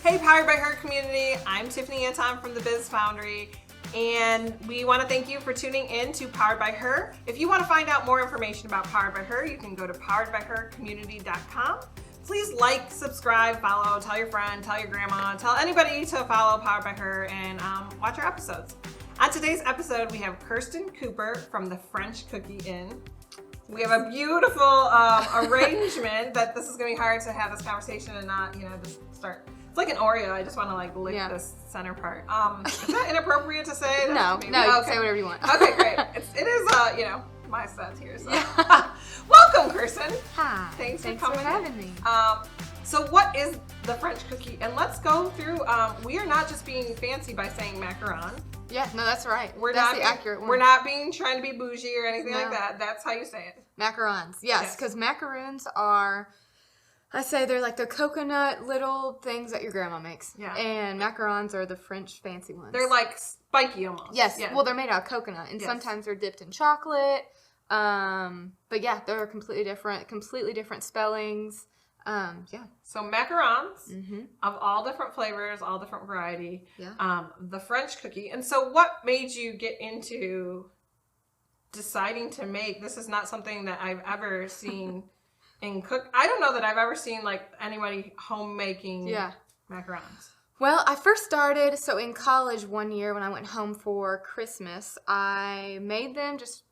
Hey, Powered by Her community, I'm Tiffany Anton from the Biz Foundry, and we want to thank you for tuning in to Powered by Her. If you want to find out more information about Powered by Her, you can go to poweredbyhercommunity.com. Please like, subscribe, follow, tell your friend, tell your grandma, tell anybody to follow Powered by Her and watch our episodes. On today's episode, we have Kirsten Cooper from the French Cookie Inn. We have a beautiful arrangement that this is going to be hard to have this conversation and not, just start. It's like an Oreo. I just want to lick this center part. Is that inappropriate to say? No, you can say whatever you want. Okay, great. It is, my set here. So. Yeah. Welcome, Kirsten. Hi. Thanks for coming having me. So what is the French cookie? And let's go through, we are not just being fancy by saying macaron. Yeah, no, that's right. That's the accurate one. We're not trying to be bougie or anything like that. That's how you say it. Macarons, yes, because macaroons are, they're like the coconut little things that your grandma makes. Yeah. And macarons are the French fancy ones. They're like spiky almost. Yes, yeah. Well, they're made out of coconut, and sometimes they're dipped in chocolate. But yeah, they're completely different spellings. So macarons of all different flavors, all different variety. Yeah. The French cookie. And so what made you get into deciding to make, this is not something that I've ever seen in cook. I don't know that I've ever seen anybody home making macarons. Well, I first started, so in college one year when I went home for Christmas, I made them just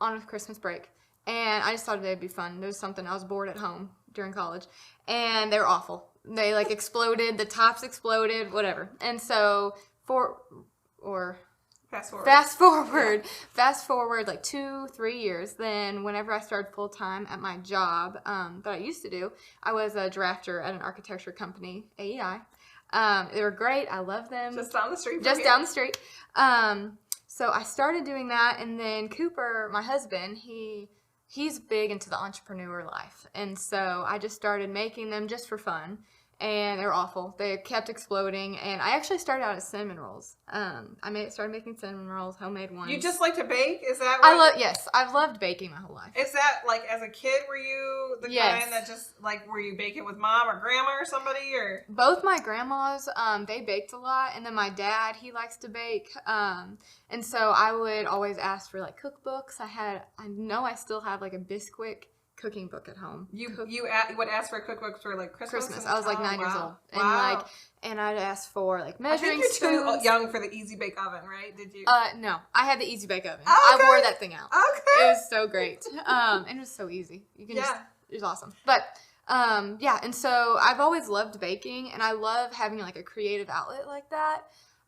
on a Christmas break. And I just thought they'd be fun. There was something, I was bored at home during college. And they were awful. They exploded, the tops exploded, whatever. And so Fast forward 2-3 years. Then whenever I started full time at my job that I used to do, I was a drafter at an architecture company, AEI. They were great. I love them. Just down the street. Down the street. So I started doing that, and then Cooper, my husband, he's big into the entrepreneur life, and so I just started making them just for fun. And they were awful. They kept exploding. And I actually started out as cinnamon rolls. Started making cinnamon rolls, homemade ones. You just like to bake? Is that what? Yes, I've loved baking my whole life. Is that as a kid, were you the kind that just were you baking with mom or grandma or somebody or? Both my grandmas, they baked a lot. And then my dad, he likes to bake. And so I would always ask for cookbooks. I know I still have a Bisquick cooking book at home. You would ask for cookbooks for Christmas? I was 9 years old. And wow. And I'd ask for measuring spoons. I think you're too young for the Easy Bake Oven, right? Did you? No. I had the Easy Bake Oven. Okay. I wore that thing out. Okay. It was so great. And it was so easy. It was awesome. But and so I've always loved baking, and I love having a creative outlet like that.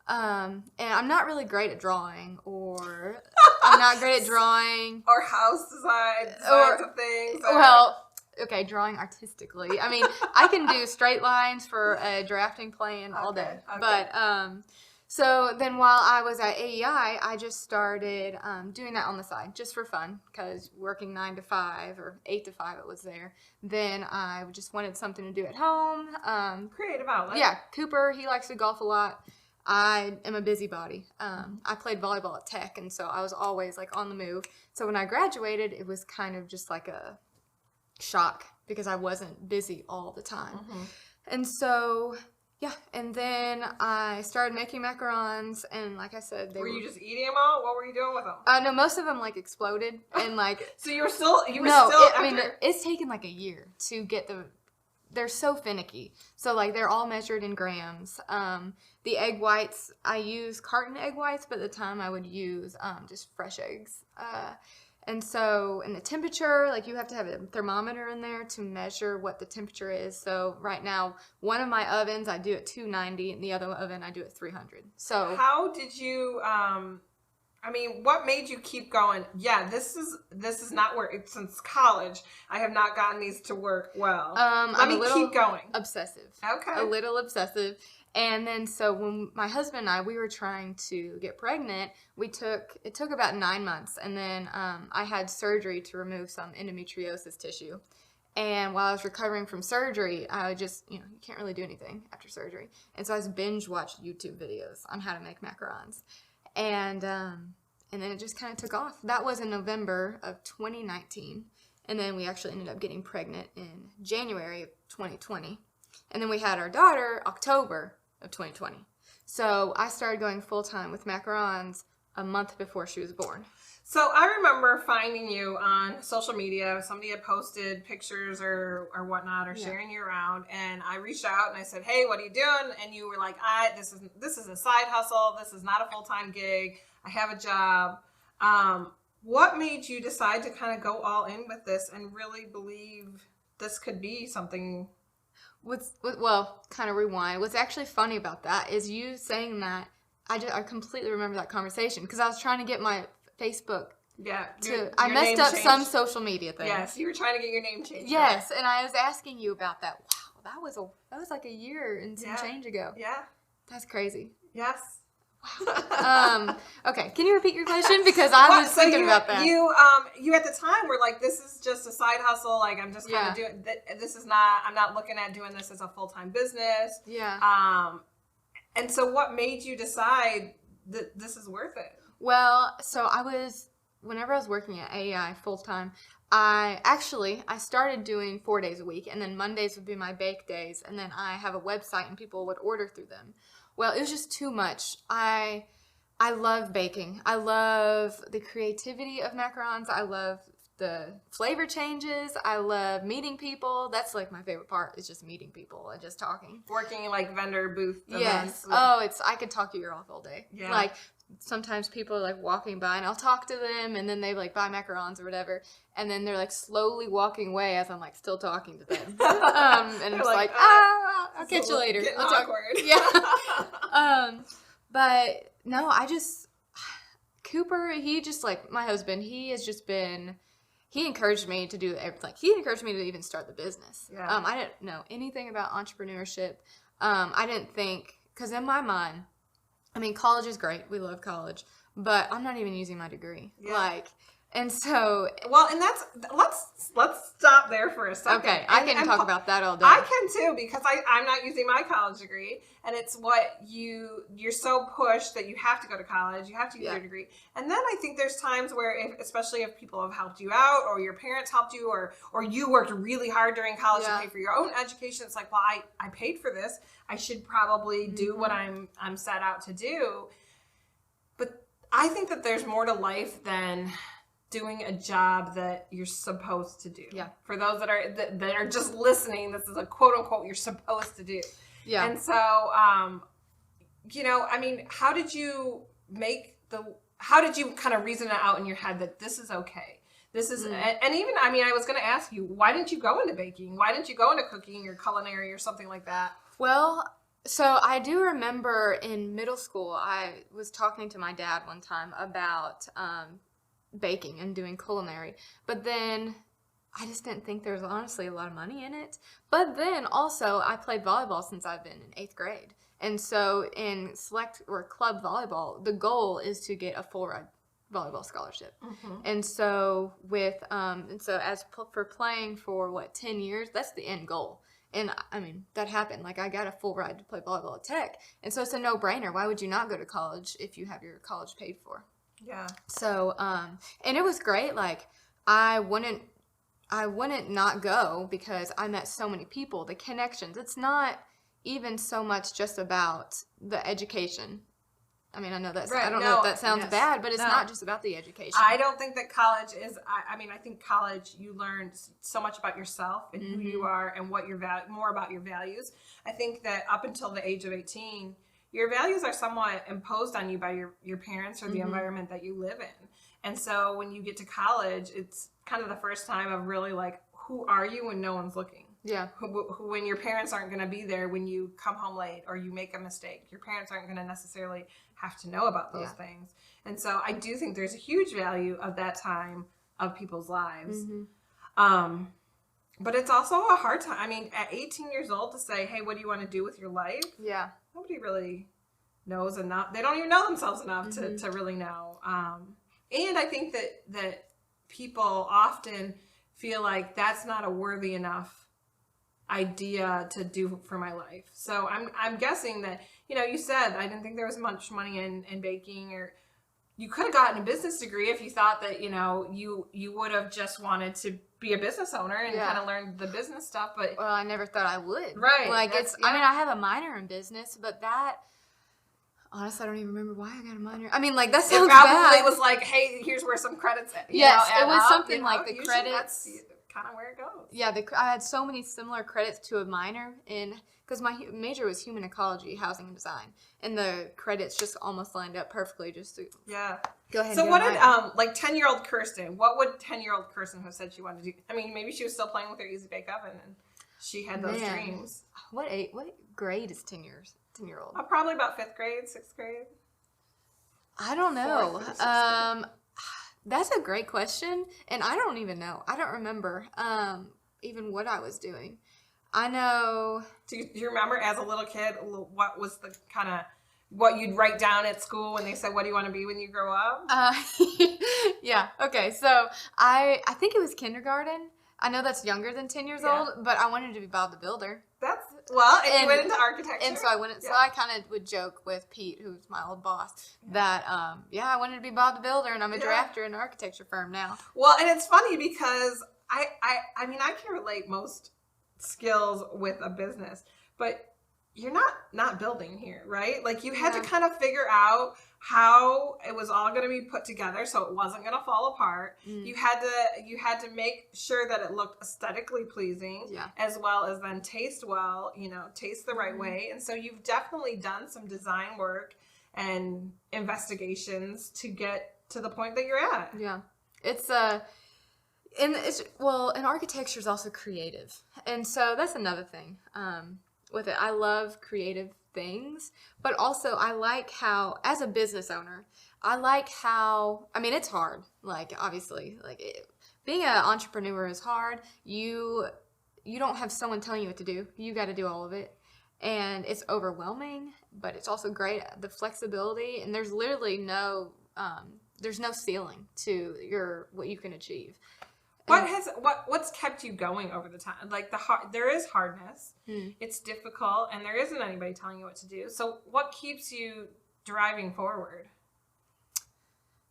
And I'm not really great at drawing, or I'm not great at drawing. Or house designs of things. Okay, drawing artistically. I mean, I can do straight lines for a drafting plan all day. Okay. But, so then while I was at AEI, I just started doing that on the side, just for fun, because working 9 to 5 or 8 to 5 it was there. Then I just wanted something to do at home. Creative outlet. Yeah, Cooper, he likes to golf a lot. I am a busybody. I played volleyball at Tech, and so I was always on the move. So when I graduated, it was kind of just a shock because I wasn't busy all the time. Mm-hmm. And so, and then I started making macarons, and like I said, were you just eating them all? What were you doing with them? No, most of them exploded, and So you were still. It's taken a year to get they're so finicky. So they're all measured in grams. The egg whites, I use carton egg whites, but at the time I would use just fresh eggs. And so in the temperature, you have to have a thermometer in there to measure what the temperature is. So right now, one of my ovens I do at 290, and the other oven I do at 300. So how did you what made you keep going? Yeah, this is not working. Since college, I have not gotten these to work well. Let me keep going. Obsessive. Okay. A little obsessive. And then so when my husband and I, we were trying to get pregnant, it took about 9 months. And then I had surgery to remove some endometriosis tissue. And while I was recovering from surgery, I just, you can't really do anything after surgery. And so I just binge watched YouTube videos on how to make macarons. And then it just kind of took off. That was in November of 2019. And then we actually ended up getting pregnant in January of 2020. And then we had our daughter October of 2020. So I started going full-time with macarons a month before she was born. So I remember finding you on social media. Somebody had posted pictures or whatnot, or sharing you around, and I reached out and I said, "Hey, what are you doing?" And you were like, this is a side hustle. This is not a full-time gig. I have a job." What made you decide to kind of go all in with this and really believe this could be something? Well, kind of rewind. What's actually funny about that is you saying that. I completely remember that conversation because I was trying to get my Facebook. Yeah. I messed up some social media thing. Yes, you were trying to get your name changed. Yes, and I was asking you about that. Wow, that was like a year and some change ago. Yeah. That's crazy. Yes. Okay, can you repeat your question? Because I was thinking about that. You at the time were like, this is just a side hustle. Like, I'm just kind of doing, I'm not looking at doing this as a full-time business. Yeah. And so what made you decide that this is worth it? Well, so whenever I was working at AEI full-time, I started doing 4 days a week, and then Mondays would be my bake days, and then I have a website and people would order through them. Well, it was just too much. I love baking. I love the creativity of macarons. I love the flavor changes. I love meeting people. That's like my favorite part, is just meeting people and just talking. Working like vendor booth events. Yes. Oh, I could talk your ear off all day. Yeah. Like, sometimes people are like walking by and I'll talk to them, and then they like buy macarons or whatever, and then they're like slowly walking away as I'm like still talking to them. And it's like, I'll catch you later. Getting I'll awkward. Yeah. But no, Cooper, he just, like my husband, he encouraged me to do everything. He encouraged me to even start the business. Yeah. I didn't know anything about entrepreneurship. I didn't think, because in my mind, I mean, college is great. We love college, but I'm not even using my degree. Yeah. And so. Well, and let's stop there for a second. Okay, I can talk about that all day. I can too, because I'm not using my college degree, and it's what you're so pushed that you have to go to college, you have to use your degree. And then I think there's times where, especially if people have helped you out, or your parents helped you, or you worked really hard during college to pay for your own education, it's like, well, I paid for this. I should probably do what I'm set out to do. But I think that there's more to life than doing a job that you're supposed to do. Yeah. For those that are just listening, this is a quote unquote you're supposed to do. Yeah. And so, I mean, how did you kind of reason it out in your head that this is okay? This is, and even, I mean, I was going to ask you, why didn't you go into baking? Why didn't you go into cooking or culinary or something like that? Well, so I do remember in middle school, I was talking to my dad one time about baking and doing culinary, but then I just didn't think there was honestly a lot of money in it. But then also I played volleyball since I've been in 8th grade, and so in select or club volleyball, the goal is to get a full ride volleyball scholarship. And so for playing for 10 years, that's the end goal. And I mean, that happened. Like, I got a full ride to play volleyball at Tech, and so it's a no-brainer. Why would you not go to college if you have your college paid for? Yeah. So, and it was great. Like, I wouldn't not go because I met so many people, the connections. It's not even so much just about the education. I mean, I know that's, I don't know if that sounds bad, but it's not just about the education. I don't think that college is, I mean, I think college, you learn so much about yourself and who you are and what your more about your values. I think that up until the age of 18, your values are somewhat imposed on you by your parents or the environment that you live in. And so when you get to college, it's kind of the first time of really like, who are you when no one's looking? Yeah. When your parents aren't going to be there when you come home late or you make a mistake. Your parents aren't going to necessarily have to know about those things. And so I do think there's a huge value of that time of people's lives. But it's also a hard time. I mean, at 18 years old to say, hey, what do you want to do with your life? Yeah. Nobody really knows enough. They don't even know themselves enough to really know. And I think that people often feel like that's not a worthy enough idea to do for my life. So I'm guessing that, you said I didn't think there was much money in baking, you could have gotten a business degree if you thought that, you would have just wanted to be a business owner and kind of learn the business stuff. But well, I never thought I would. Right. Like I mean, I have a minor in business, but that, honestly, I don't even remember why I got a minor. I mean, like, that sounds bad. It was like, hey, here's where some credits at. Yes, it was something like the credits. That's kind of where it goes. Yeah, I had so many similar credits to a minor because my major was human ecology, housing and design, and the credits just almost lined up perfectly. Just to go ahead. So what did 10-year-old Kirsten? What would 10-year-old Kirsten have said she wanted to do? I mean, maybe she was still playing with her Easy Bake Oven and she had those dreams. What grade is 10-year-old? Probably about 5th grade, 6th grade. I don't know. That's a great question, and I don't even know. I don't remember even what I was doing. I know. Do you remember as a little kid what was the kind of what you'd write down at school when they said, "What do you want to be when you grow up?" Yeah. Okay. So I think it was kindergarten. I know that's younger than 10 years old, but I wanted to be Bob the Builder. And you went into architecture. And so I went. So I kind of would joke with Pete, who's my old boss, that I wanted to be Bob the Builder, and I'm a drafter in an architecture firm now. Well, and it's funny because I mean I can relate most skills with a business, but you're not building here, right? Like you had to kind of figure out how it was all going to be put together so it wasn't going to fall apart. You had to make sure that it looked aesthetically pleasing, as well as then taste the right way. And so you've definitely done some design work and investigations to get to the point that you're at. Yeah. And architecture is also creative. And so that's another thing with it. I love creative things, but also I like how, as a business owner, it's hard. Like, obviously, being an entrepreneur is hard. You don't have someone telling you what to do. You got to do all of it. And it's overwhelming, but it's also great, the flexibility. And there's literally there's no ceiling to what you can achieve. What's kept you going over the time? Like there is hardness. It's difficult, and there isn't anybody telling you what to do. So what keeps you driving forward?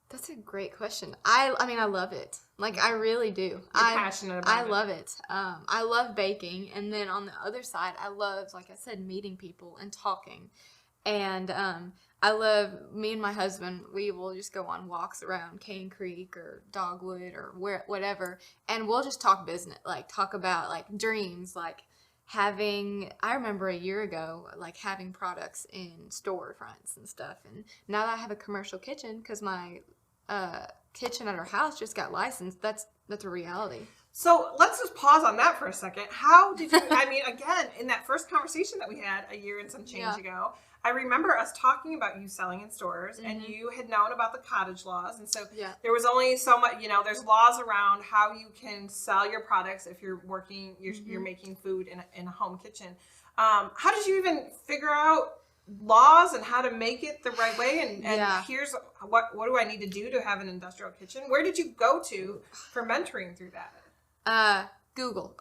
That's a great question. I love it. Like, I really do. You're passionate about it. I love it. I love baking, and then on the other side, I love, like I said, meeting people and talking. And I love, me and my husband, we will just go on walks around Cane Creek or Dogwood or whatever, and we'll just talk business, like talk about like dreams, like I remember a year ago, like having products in storefronts and stuff. And now that I have a commercial kitchen, because my kitchen at our house just got licensed, that's a reality. So let's just pause on that for a second. How did you, again, in that first conversation that we had a year and some change ago, I remember us talking about you selling in stores, and you had known about the cottage laws. And so there was only so much, there's laws around how you can sell your products if you're working, you're making food in a home kitchen. How did you even figure out laws and how to make it the right way? And here's what do I need to do to have an industrial kitchen? Where did you go to for mentoring through that? Google.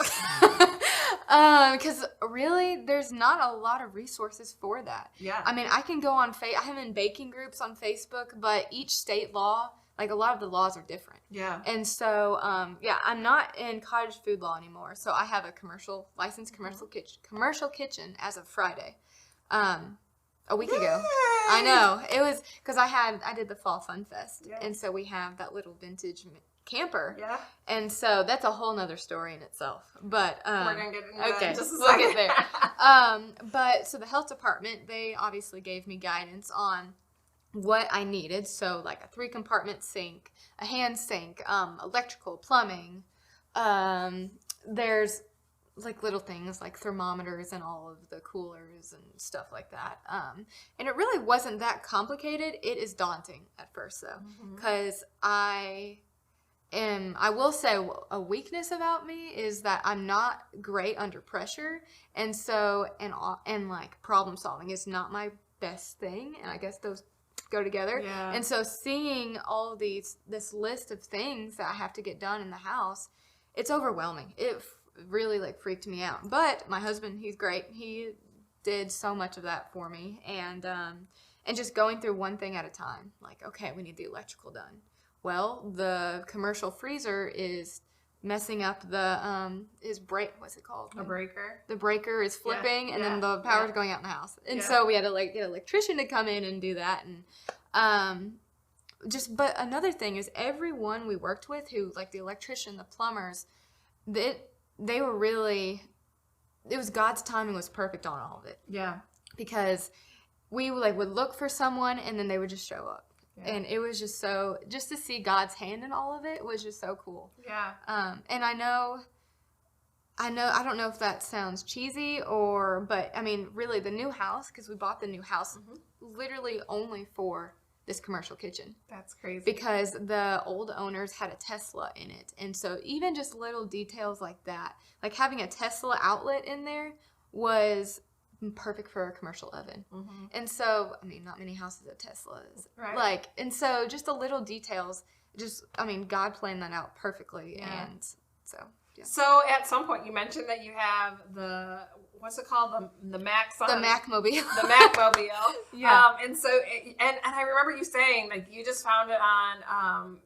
Because really, there's not a lot of resources for that. Yeah. I mean, I can go on I'm in baking groups on Facebook, but each state law, like a lot of the laws are different. Yeah. And so, I'm not in cottage food law anymore. So I have a licensed commercial kitchen as of Friday. A week ago. I know. It was because I did the Fall Fun Fest. Yeah. And so we have that little vintage camper. Yeah. And so that's a whole nother story in itself. But we're gonna get into that. We'll get there. But so the health department, they obviously gave me guidance on what I needed. So like a 3-compartment sink, a hand sink, electrical, plumbing. There's like little things like thermometers and all of the coolers and stuff like that. And it really wasn't that complicated. It is daunting at first though, because I will say a weakness about me is that I'm not great under pressure. And so, and like problem solving is not my best thing. And I guess those go together. Yeah. And so seeing all of this list of things that I have to get done in the house, it's overwhelming. It really like freaked me out. But my husband, he's great. He did so much of that for me. And and just going through one thing at a time. Like, okay, we need the electrical done. Well, the commercial freezer is messing up his brake. What's it called? A breaker. The breaker is flipping, and then the power's going out in the house. And Yeah. so we had to get an electrician to come in and do that. And but another thing is everyone we worked with, who like the electrician, the plumbers, they were really. It was God's timing was perfect on all of it. Yeah. Because we would look for someone, and then they would just show up. Yeah. And it was just to see God's hand in all of it was just so cool. Yeah. And I don't know if that sounds cheesy but I mean, really the new house, because we bought the new house literally only for this commercial kitchen. That's crazy. Because the old owners had a Tesla in it. And so even just little details like that, like having a Tesla outlet in there was perfect for a commercial oven. Mm-hmm. And so, I mean, not many houses have Teslas. Right. And so just the little details, God planned that out perfectly. Yeah. And so, yeah. So at some point you mentioned that you have what's it called? The Mac. The Macmobile. The Macmobile. Yeah. And so, and I remember you saying, like, you just found it on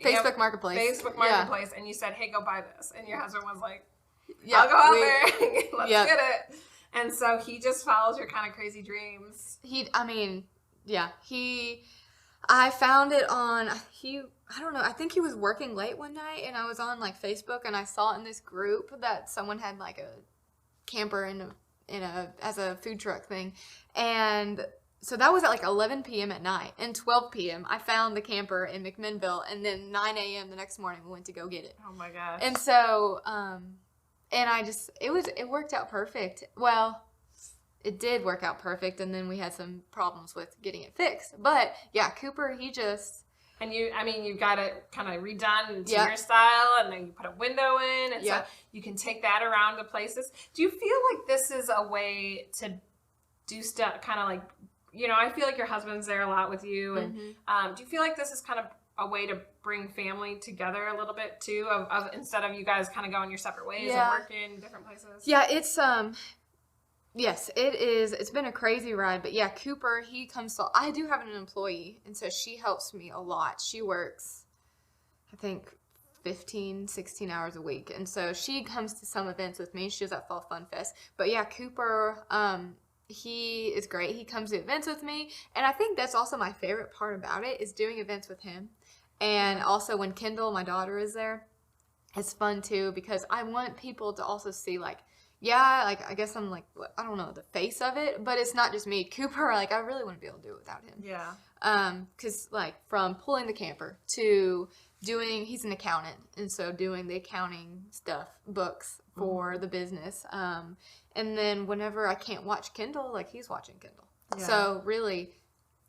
Facebook Marketplace. And you said, hey, go buy this. And your husband was like, yeah, I'll go out there. Let's get it. And so he just follows your kind of crazy dreams. I found it on, I don't know, I think he was working late one night, and I was on like Facebook, and I saw in this group that someone had like a camper as a food truck thing. And so that was at like 11 p.m. at night, and 12 p.m. I found the camper in McMinnville, and then 9 a.m. the next morning we went to go get it. Oh my gosh. And so, and it worked out perfect. Well, it did work out perfect, and then we had some problems with getting it fixed. But yeah, Cooper, and you got it kind of redone to your style, and then you put a window in, and so you can take that around to places. Do you feel like this is a way to do stuff, kind of like, I feel like your husband's there a lot with you, and do you feel like this is kind of a way to bring family together a little bit too, of instead of you guys kind of going your separate ways and working in different places? Yeah, it's yes, it is. It's been a crazy ride, but yeah, Cooper, he comes to, I do have an employee, and so she helps me a lot. She works, I think, 15, 16 hours a week, and so she comes to some events with me. She does that Fall Fun Fest. But yeah, Cooper, he is great. He comes to events with me, and I think that's also my favorite part about it is doing events with him. And also when Kendall, my daughter, is there, it's fun too, because I want people to also see like, I guess I'm like, I don't know, the face of it, but it's not just me. Cooper, like, I really want to be able to do it without him. Yeah. Because like from pulling the camper to he's an accountant, and so doing the accounting stuff, books for the business. And then whenever I can't watch Kendall, like he's watching Kendall. Yeah. So really,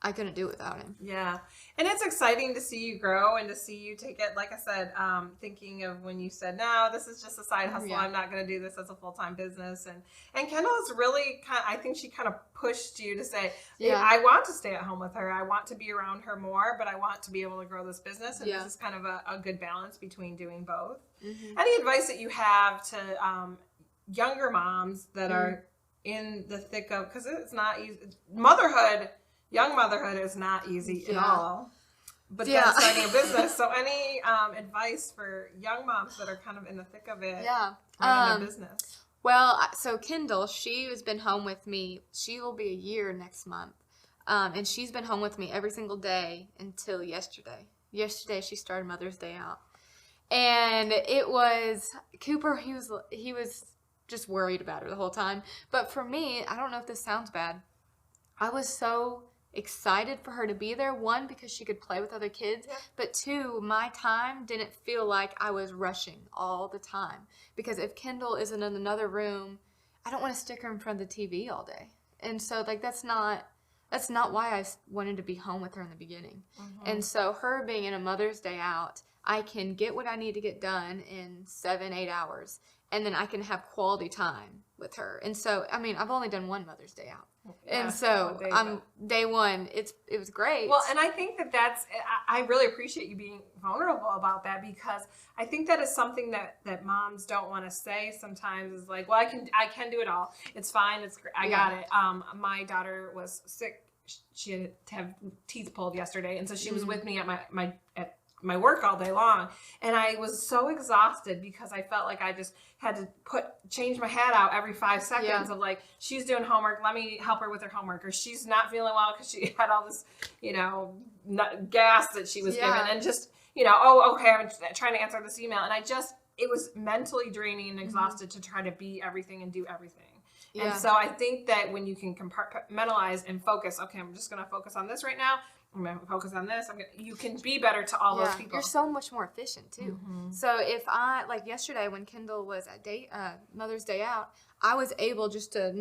I couldn't do it without him. Yeah. And it's exciting to see you grow and to see you take it, like I said, thinking of when you said, no, this is just a side hustle. I'm not going to do this as a full-time business. And Kendall is really I think she kind of pushed you to say, I want to stay at home with her. I want to be around her more, but I want to be able to grow this business. And this is kind of a good balance between doing both. Mm-hmm. Any advice that you have to younger moms that are in the thick of, because it's not easy. Young motherhood is not easy at all. But then starting a business. So any advice for young moms that are kind of in the thick of it, running their business? Well, so Kendall, she has been home with me. She will be a year next month. And she's been home with me every single day until yesterday. Yesterday she started Mother's Day out. And it was, Cooper, he was just worried about her the whole time. But for me, I don't know if this sounds bad, I was so excited for her to be there. One, because she could play with other kids, but two, my time didn't feel like I was rushing all the time. Because if Kendall isn't in another room, I don't want to stick her in front of the TV all day. And so like that's not why I wanted to be home with her in the beginning. Mm-hmm. And so her being in a Mother's Day out, I can get what I need to get done in 7-8 hours, and then I can have quality time with her. And so, I mean, I've only done one Mother's Day out. Yeah, and so day one, it was great. Well, and I think I really appreciate you being vulnerable about that, because I think that is something that moms don't want to say sometimes, is like, well, I can do it all. It's fine. It's great. I got it. My daughter was sick. she had to have teeth pulled yesterday, and so she was with me at my work all day long, and I was so exhausted because I felt like I just had to change my hat out every 5 seconds of like, she's doing homework, let me help her with her homework, or she's not feeling well because she had all this, gas that she was given, and just, oh, okay, I'm trying to answer this email, and it was mentally draining and exhausted to try to be everything and do everything. And so I think that when you can compartmentalize and focus, okay, I'm just going to focus on this right now. I'm going to focus on this. You can be better to all those people. You're so much more efficient too. So if like yesterday when Kendall was at Mother's Day out, I was able just to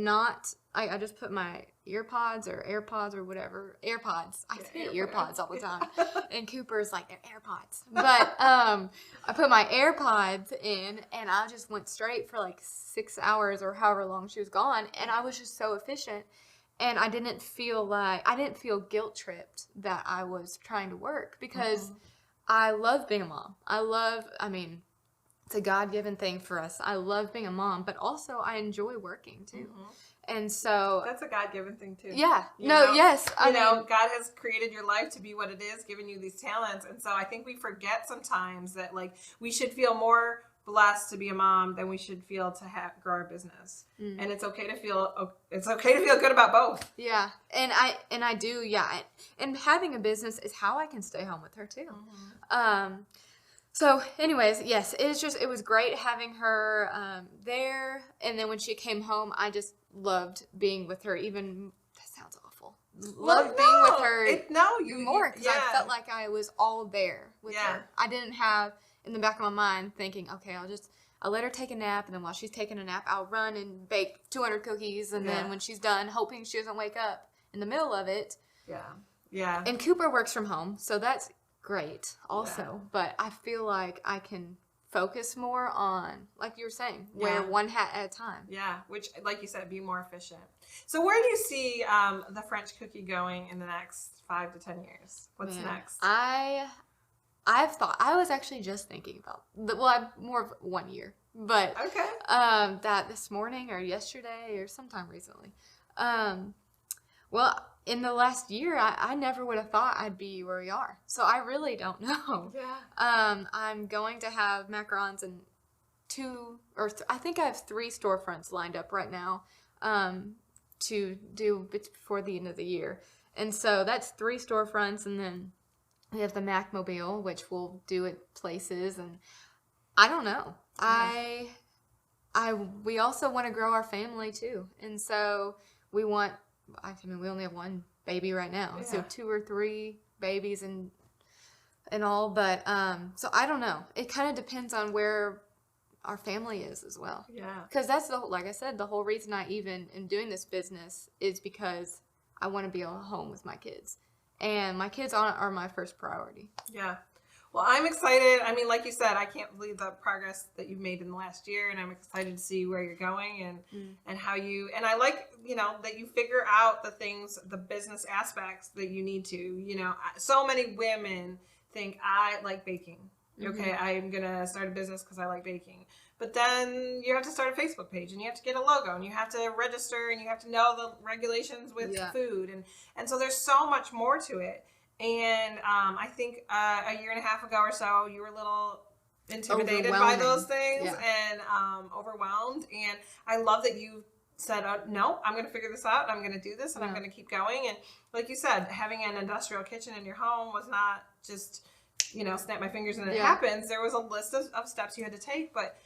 I just put my earpods or AirPods or whatever. AirPods. I say earpods all the time. And Cooper's like, they're AirPods. But I put my AirPods in and I just went straight for like 6 hours or however long she was gone. And I was just so efficient. And I didn't feel guilt tripped that I was trying to work because I love being a mom. It's a God-given thing for us. I love being a mom, but also I enjoy working too. And so that's a God-given thing too. Yeah. I mean, God has created your life to be what it is, given you these talents. And so I think we forget sometimes that like we should feel more blessed to be a mom than we should feel to grow our business. And it's okay to feel good about both. Yeah. And I do. Yeah. And having a business is how I can stay home with her too. So anyways, yes, it was great having her there. And then when she came home, I just loved being with her. Even, that sounds awful. Loved being with her more because I felt like I was all there with her. I didn't have in the back of my mind thinking, okay, I'll let her take a nap, and then while she's taking a nap, I'll run and bake 200 cookies, and then when she's done, hoping she doesn't wake up in the middle of it. Yeah. And Cooper works from home, so that's great also. But I feel like I can focus more on, like you were saying, wear one hat at a time. Yeah, which, like you said, be more efficient. So where do you see the French cookie going in the next 5 to 10 years? What's next? I was actually just thinking about, more of 1 year, but that this morning or yesterday or sometime recently. Well, in the last year, I never would have thought I'd be where we are. So I really don't know. I'm going to have macarons and I think I have 3 storefronts lined up right now to do before the end of the year. And so that's 3 storefronts, and then we have the Macmobile, which we'll do at places, and I don't know. We also want to grow our family too, and so we only have 1 baby right now, so 2 or 3 babies and all, but so I don't know. It kind of depends on where our family is as well. Yeah, because that's like I said, the whole reason I even am doing this business is because I want to be at home with my kids. And my kids are my first priority. Yeah. Well, I'm excited. I mean, like you said, I can't believe the progress that you've made in the last year, and I'm excited to see where you're going and how and I like, that you figure out the business aspects that you need to, so many women think I like baking. Okay, I'm going to start a business because I like baking. But then you have to start a Facebook page, and you have to get a logo, and you have to register, and you have to know the regulations with food. And so there's so much more to it. And I think a year and a half ago or so, you were a little intimidated by those things and overwhelmed. And I love that you said, no, I'm going to figure this out. I'm going to do this, and I'm going to keep going. And like you said, having an industrial kitchen in your home was not just, snap my fingers and it happens. There was a list of steps you had to take, but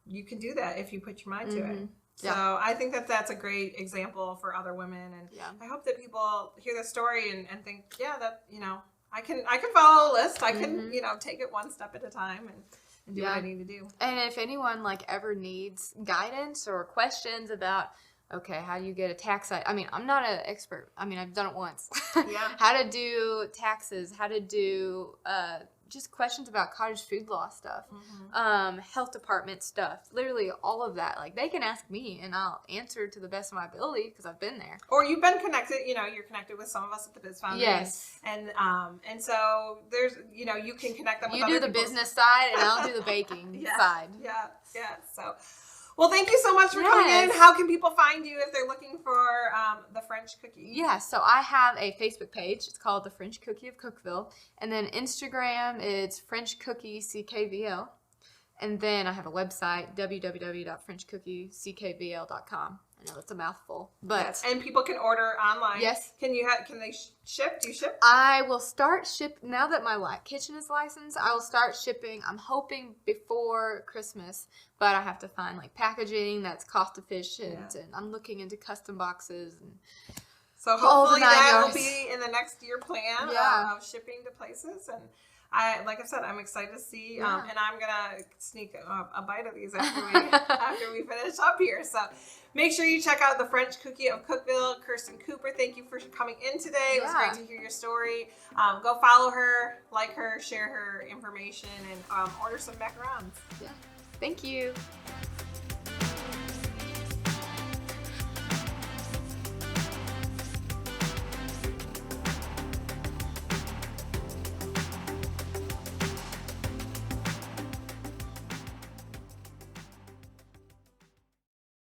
you can do that if you put your mind to it. So I think that's a great example for other women, and I hope that people hear this story and think, that I can follow a list. I can take it one step at a time and do what I need to do. And if anyone ever needs guidance or questions about, okay, how do you get a tax? I'm not an expert. I've done it once. How to do taxes, how to do just questions about cottage food law stuff, health department stuff, literally all of that. They can ask me, and I'll answer to the best of my ability because I've been there. Or you've been connected, you're connected with some of us at the Biz Foundry. Yes. And so there's, you can connect them with other people. You do the business side, and I'll do the baking side. Yeah. So, Well, thank you so much for coming in. How can people find you if they're looking for the French cookie? Yeah, so I have a Facebook page. It's called The French Cookie of Cookeville. And then Instagram, it's French Cookie CKVL. And then I have a website, www.frenchcookieckvl.com. I know it's a mouthful, but yes. And people can order online. Yes. Can they ship? Do you ship? I will start now that my kitchen is licensed. I will start shipping. I'm hoping before Christmas, but I have to find like packaging that's cost efficient, and I'm looking into custom boxes and. So hopefully that will be in the next year plan of shipping to places. And like I said, I'm excited to see, and I'm gonna sneak a bite of these after we finish up here. So make sure you check out the French Cookie of Cookeville. Kirsten Cooper, thank you for coming in today. It was great to hear your story. Go follow her, like her, share her information, and order some macarons. Yeah, thank you.